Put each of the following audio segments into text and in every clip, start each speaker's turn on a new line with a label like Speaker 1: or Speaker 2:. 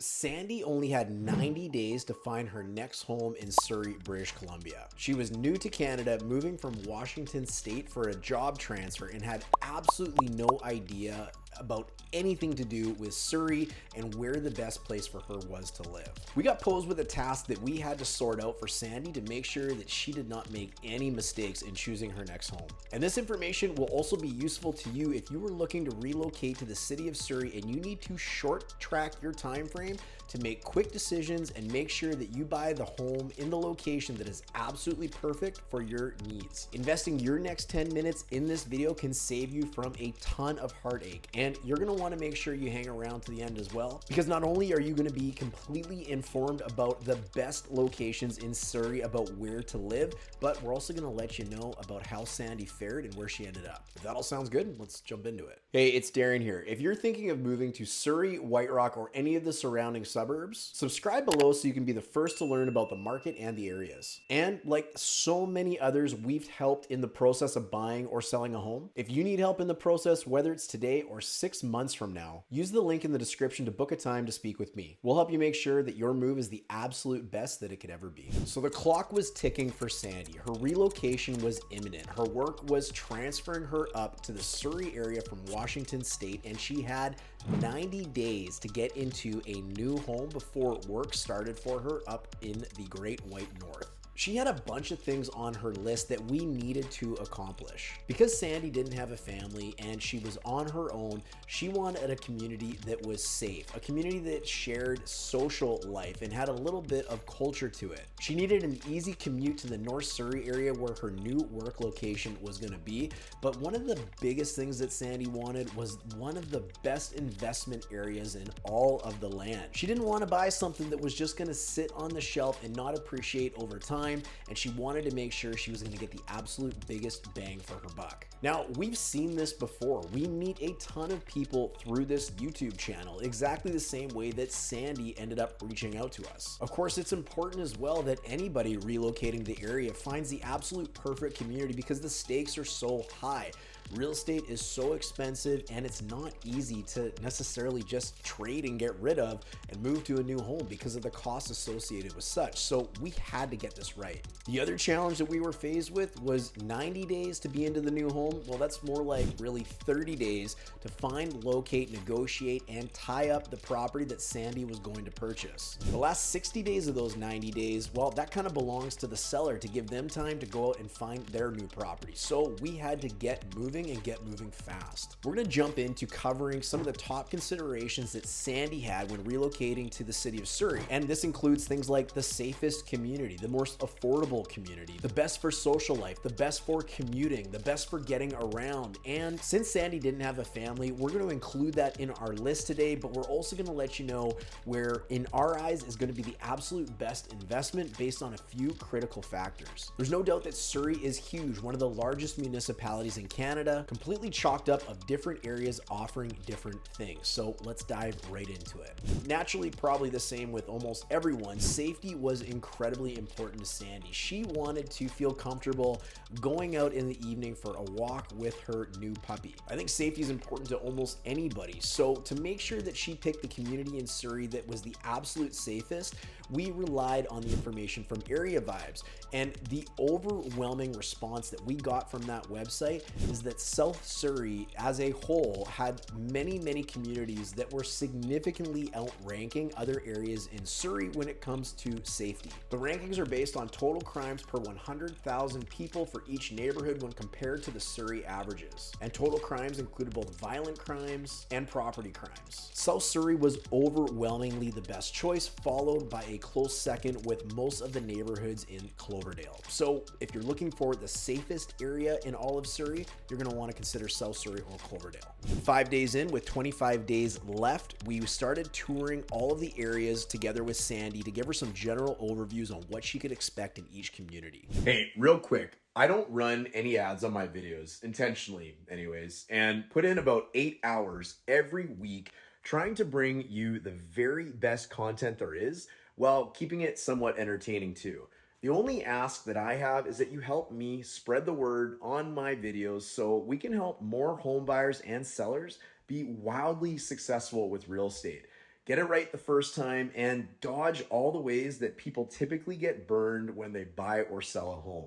Speaker 1: Sandy only had 90 days to find her next home in Surrey, British Columbia. She was new to Canada, moving from Washington State for a job transfer, and had absolutely no idea about anything to do with Surrey and where the best place for her was to live. We got posed with a task that we had to sort out for Sandy to make sure that she did not make any mistakes in choosing her next home. And this information will also be useful to you if you were looking to relocate to the city of Surrey and you need to short track your time frame to make quick decisions and make sure that you buy the home in the location that is absolutely perfect for your needs. Investing your next 10 minutes in this video can save you from a ton of heartache, and you're going to want to make sure you hang around to the end as well, because not only are you going to be completely informed about the best locations in Surrey about where to live, but we're also going to let you know about how Sandy fared and where she ended up. If that all sounds good, let's jump into it. Hey, it's Darren here. If you're thinking of moving to Surrey, White Rock, or any of the surrounding suburbs, subscribe below so you can be the first to learn about the market and the areas. And like so many others, we've helped in the process of buying or selling a home. If you need help in the process, whether it's today or 6 months from now, use the link in the description to book a time to speak with me. We'll help you make sure that your move is the absolute best that it could ever be. So the clock was ticking for Sandy. Her relocation was imminent. Her work was transferring her up to the Surrey area from Washington State, and she had 90 days to get into a new home before work started for her up in the Great White North. She had a bunch of things on her list that we needed to accomplish. Because Sandy didn't have a family and she was on her own, she wanted a community that was safe, a community that shared social life and had a little bit of culture to it. She needed an easy commute to the North Surrey area where her new work location was going to be, but one of the biggest things that Sandy wanted was one of the best investment areas in all of the land. She didn't want to buy something that was just going to sit on the shelf and not appreciate over time, and she wanted to make sure she was going to get the absolute biggest bang for her buck. Now, we've seen this before. We meet a ton of people through this YouTube channel, exactly the same way that Sandy ended up reaching out to us. Of course, it's important as well that anybody relocating to the area finds the absolute perfect community because the stakes are so high. Real estate is so expensive and it's not easy to necessarily just trade and get rid of and move to a new home because of the costs associated with such. So we had to get this right. The other challenge that we were faced with was 90 days to be into the new home. Well, that's more like really 30 days to find, locate, negotiate, and tie up the property that Sandy was going to purchase. The last 60 days of those 90 days, well, that kind of belongs to the seller to give them time to go out and find their new property. So we had to get moving and get moving fast. We're going to jump into covering some of the top considerations that Sandy had when relocating to the city of Surrey. And this includes things like the safest community, the most affordable community, the best for social life, the best for commuting, the best for getting around. And since Sandy didn't have a family, we're going to include that in our list today, but we're also going to let you know where in our eyes is going to be the absolute best investment based on a few critical factors. There's no doubt that Surrey is huge, one of the largest municipalities in Canada, completely chalked up of different areas offering different things. So let's dive right into it. Naturally, probably the same with almost everyone, safety was incredibly important to Sandy. She wanted to feel comfortable going out in the evening for a walk with her new puppy. I think safety is important to almost anybody. So to make sure that she picked the community in Surrey that was the absolute safest, we relied on the information from Area Vibes. And the overwhelming response that we got from that website is that South Surrey as a whole had many communities that were significantly outranking other areas in Surrey when it comes to safety. The rankings are based on total crimes per 100,000 people for each neighborhood when compared to the Surrey averages. And total crimes included both violent crimes and property crimes. South Surrey was overwhelmingly the best choice, followed by a close second with most of the neighborhoods in Cloverdale. So if you're looking for the safest area in all of Surrey, you're going to want to consider South Surrey or Cloverdale. 5 days in, with 25 days left, we started touring all of the areas together with Sandy to give her some general overviews on what she could expect in each community. Hey, real quick, I don't run any ads on my videos, intentionally anyways, and put in about 8 hours every week trying to bring you the very best content there is while keeping it somewhat entertaining too. The only ask that I have is that you help me spread the word on my videos so we can help more home buyers and sellers be wildly successful with real estate. Get it right the first time and dodge all the ways that people typically get burned when they buy or sell a home.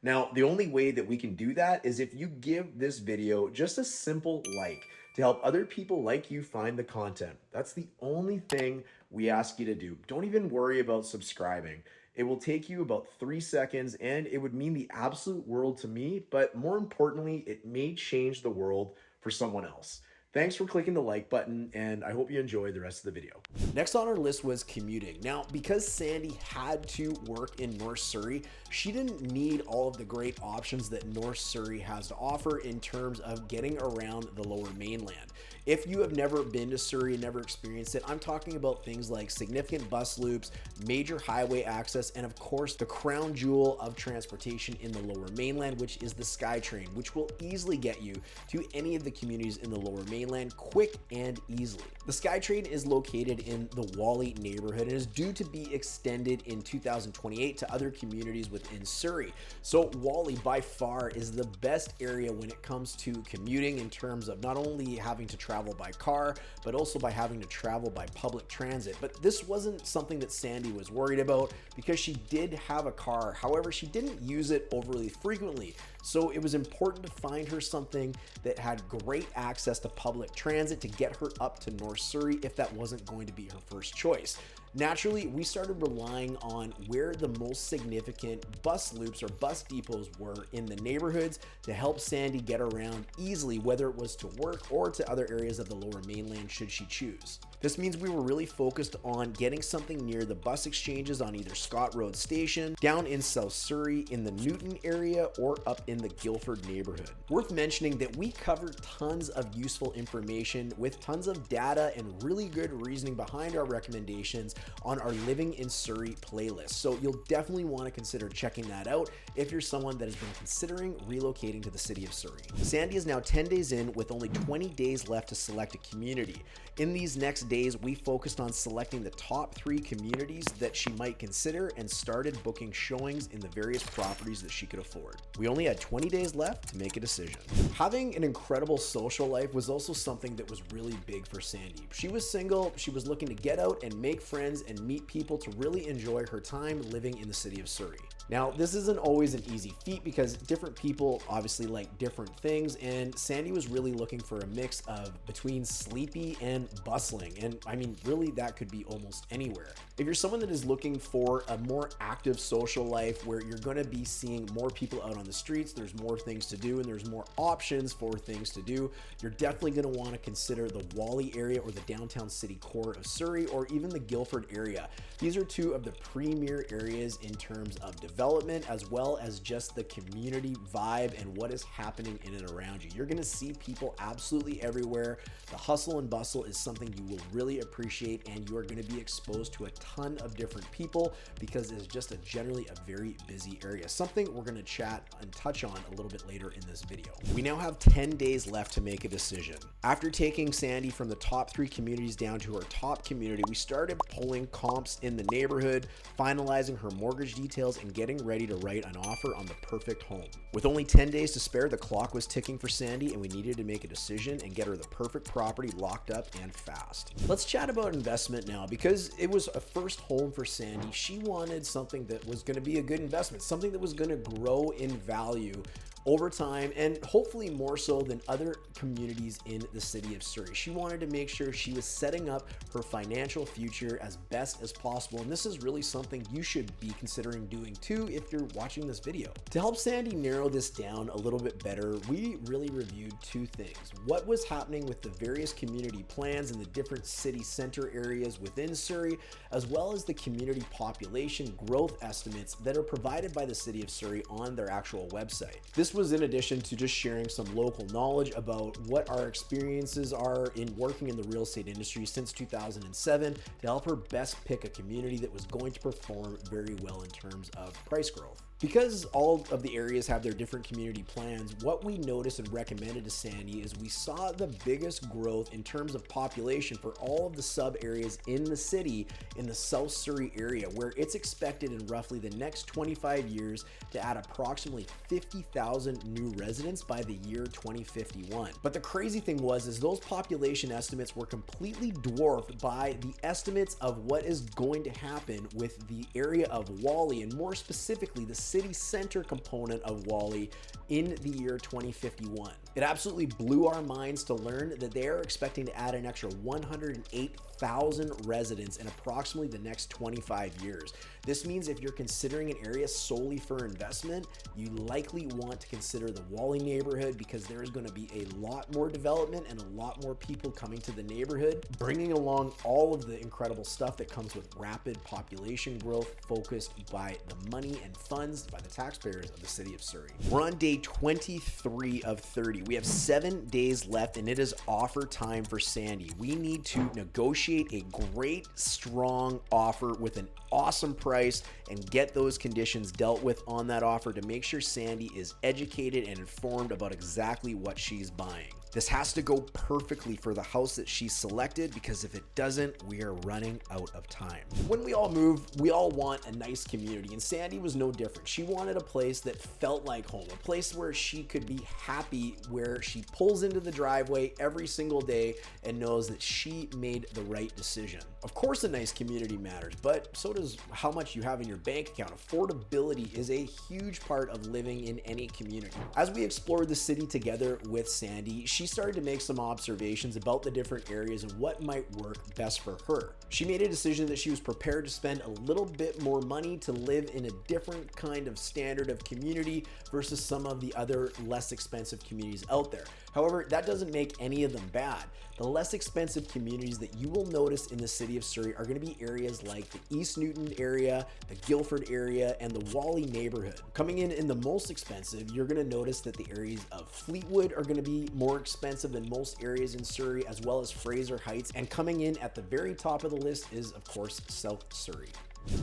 Speaker 1: Now, the only way that we can do that is if you give this video just a simple like to help other people like you find the content. That's the only thing we ask you to do. Don't even worry about subscribing. It will take you about 3 seconds and it would mean the absolute world to me, but more importantly, it may change the world for someone else. Thanks for clicking the like button, and I hope you enjoy the rest of the video. Next on our list was commuting. Now, because Sandy had to work in North Surrey, she didn't need all of the great options that North Surrey has to offer in terms of getting around the Lower Mainland. If you have never been to Surrey and never experienced it, I'm talking about things like significant bus loops, major highway access, and of course, the crown jewel of transportation in the Lower Mainland, which is the SkyTrain, which will easily get you to any of the communities in the Lower Mainland quick and easily. The SkyTrain is located in the Whalley neighborhood and is due to be extended in 2028 to other communities within Surrey. So Whalley by far is the best area when it comes to commuting in terms of not only having to travel by car, but also by having to travel by public transit. But this wasn't something that Sandy was worried about because she did have a car. However, she didn't use it overly frequently. So it was important to find her something that had great access to public transit to get her up to North Surrey if that wasn't going to be her first choice. Naturally, we started relying on where the most significant bus loops or bus depots were in the neighborhoods to help Sandy get around easily, whether it was to work or to other areas of the Lower Mainland should she choose. This means we were really focused on getting something near the bus exchanges on either Scott Road Station, down in South Surrey in the Newton area, or up in the Guildford neighborhood. Worth mentioning that we covered tons of useful information with tons of data and really good reasoning behind our recommendations on our Living in Surrey playlist. So you'll definitely want to consider checking that out if you're someone that has been considering relocating to the city of Surrey. Sandy is now 10 days in with only 20 days left to select a community. In these next days, we focused on selecting the top 3 communities that she might consider and started booking showings in the various properties that she could afford. We only had 20 days left to make a decision. Having an incredible social life was also something that was really big for Sandy. She was single, she was looking to get out and make friends and meet people to really enjoy her time living in the city of Surrey. Now, this isn't always an easy feat because different people obviously like different things, and Sandy was really looking for a mix of between sleepy and bustling, and I mean, really that could be almost anywhere. If you're someone that is looking for a more active social life where you're going to be seeing more people out on the streets, there's more things to do and there's more options for things to do, you're definitely going to want to consider the Whalley area or the downtown city core of Surrey, or even the Guildford area. These are 2 of the premier areas in terms of development, as well as just the community vibe and what is happening in and around you. You're going to see people absolutely everywhere. The hustle and bustle is something you will really appreciate, and you are going to be exposed to a ton of different people because it's just generally a very busy area. Something we're going to chat and touch on a little bit later in this video. We now have 10 days left to make a decision. After taking Sandy from the top 3 communities down to her top community, we started pulling comps in the neighborhood, finalizing her mortgage details, and getting ready to write an offer on the perfect home. With only 10 days to spare, the clock was ticking for Sandy, and we needed to make a decision and get her the perfect property locked up and fast. Let's chat about investment now. Because it was a first home for Sandy, she wanted something that was going to be a good investment, something that was going to grow in value over time, and hopefully more so than other communities in the city of Surrey. She wanted to make sure she was setting up her financial future as best as possible, and this is really something you should be considering doing too if you're watching this video. To help Sandy narrow this down a little bit better, we really reviewed 2 things: what was happening with the various community plans in the different city center areas within Surrey, as well as the community population growth estimates that are provided by the city of Surrey on their actual website. This was in addition to just sharing some local knowledge about what our experiences are in working in the real estate industry since 2007 to help her best pick a community that was going to perform very well in terms of price growth. Because all of the areas have their different community plans, what we noticed and recommended to Sandy is we saw the biggest growth in terms of population for all of the sub areas in the city in the South Surrey area, where it's expected in roughly the next 25 years to add approximately 50,000 100,000 new residents by the year 2051. But the crazy thing is those population estimates were completely dwarfed by the estimates of what is going to happen with the area of Wally, and more specifically the city center component of Wally in the year 2051. It absolutely blew our minds to learn that they are expecting to add an extra 108,000 residents in approximately the next 25 years. This means if you're considering an area solely for investment, you likely want to consider the Wally neighborhood, because there is going to be a lot more development and a lot more people coming to the neighborhood, bringing along all of the incredible stuff that comes with rapid population growth focused by the money and funds by the taxpayers of the city of Surrey. We're on day 23 of 30. We have 7 days left and it is offer time for Sandy. We need to negotiate a great, strong offer with an awesome price and get those conditions dealt with on that offer to make sure Sandy is educated and informed about exactly what she's buying. This has to go perfectly for the house that she selected, because if it doesn't, we are running out of time. When we all move, we all want a nice community, and Sandy was no different. She wanted a place that felt like home, a place where she could be happy, where she pulls into the driveway every single day and knows that she made the right decision. Of course, a nice community matters, but so does how much you have in your bank account. Affordability is a huge part of living in any community. As we explored the city together with Sandy, she started to make some observations about the different areas and what might work best for her. She made a decision that she was prepared to spend a little bit more money to live in a different kind of standard of community versus some of the other less expensive communities out there. However, that doesn't make any of them bad. The less expensive communities that you will notice in the city of Surrey are going to be areas like the East Newton area, the Guildford area, and the Wally neighborhood. Coming in the most expensive, you're going to notice that the areas of Fleetwood are going to be more expensive than most areas in Surrey, as well as Fraser Heights. And coming in at the very top of the list is, of course, South Surrey.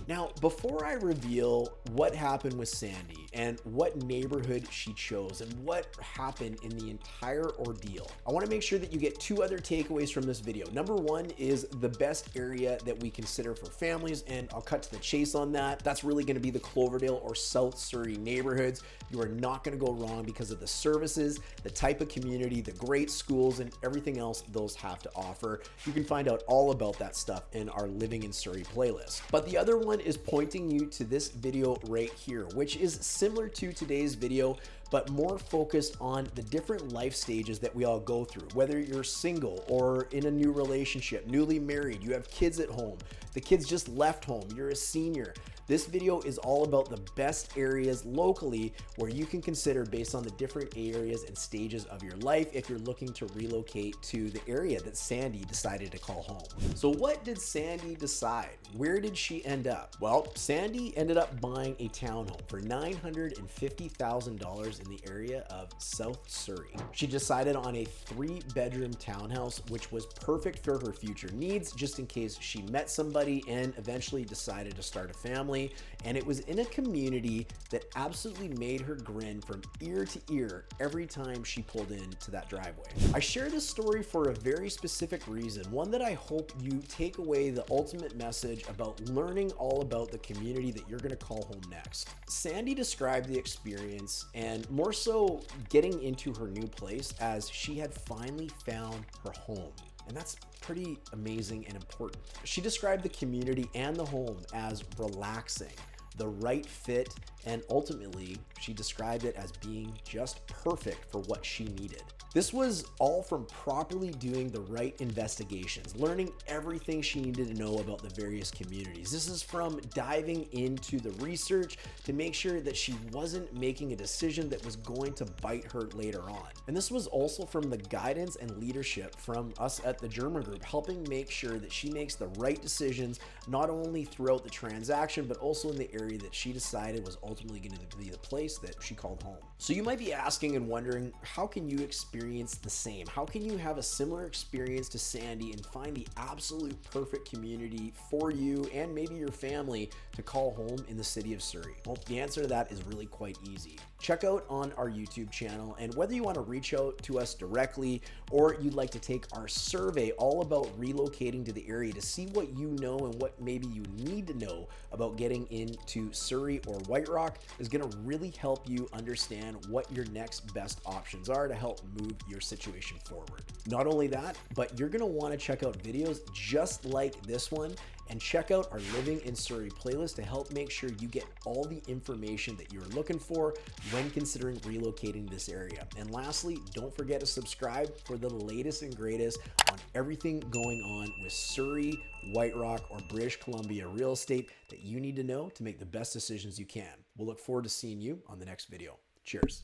Speaker 1: Now, before I reveal what happened with Sandy and what neighborhood she chose and what happened in the entire ordeal, I want to make sure that you get 2 other takeaways from this video. Number 1 is the best area that we consider for families, and I'll cut to the chase on that. That's really going to be the Cloverdale or South Surrey neighborhoods. You are not going to go wrong because of the services, the type of community, the great schools, and everything else those have to offer. You can find out all about that stuff in our Living in Surrey playlist. But the other one is pointing you to this video right here, which is similar to today's video, but more focused on the different life stages that we all go through. Whether you're single or in a new relationship, newly married, you have kids at home, the kids just left home, you're a senior. This video is all about the best areas locally where you can consider based on the different areas and stages of your life if you're looking to relocate to the area that Sandy decided to call home. So what did Sandy decide? Where did she end up? Well, Sandy ended up buying a townhome for $950,000 in the area of South Surrey. She decided on a 3-bedroom townhouse, which was perfect for her future needs, just in case she met somebody and eventually decided to start a family. And it was in a community that absolutely made her grin from ear to ear every time she pulled into that driveway. I share this story for a very specific reason, one that I hope you take away the ultimate message about learning all about the community that you're going to call home next. Sandy described the experience, and more so getting into her new place, as she had finally found her home. And that's pretty amazing and important. She described the community and the home as relaxing, the right fit, and ultimately, she described it as being just perfect for what she needed. This was all from properly doing the right investigations, learning everything she needed to know about the various communities. This is from diving into the research to make sure that she wasn't making a decision that was going to bite her later on. And this was also from the guidance and leadership from us at the German group, helping make sure that she makes the right decisions, not only throughout the transaction, but also in the area that she decided was ultimately going to be the place that she called home. So you might be asking and wondering, how can you experience experience the same? How can you have a similar experience to Sandy and find the absolute perfect community for you and maybe your family to call home in the city of Surrey? Well, the answer to that is really quite easy. Check out on our YouTube channel, and whether you want to reach out to us directly or you'd like to take our survey all about relocating to the area to see what you know and what maybe you need to know about getting into Surrey or White Rock, is going to really help you understand what your next best options are to help move your situation forward. Not only that, but you're going to want to check out videos just like this one and check out our Living in Surrey playlist to help make sure you get all the information that you're looking for when considering relocating this area. And lastly, don't forget to subscribe for the latest and greatest on everything going on with Surrey, White Rock, or British Columbia real estate that you need to know to make the best decisions you can. We'll look forward to seeing you on the next video. Cheers.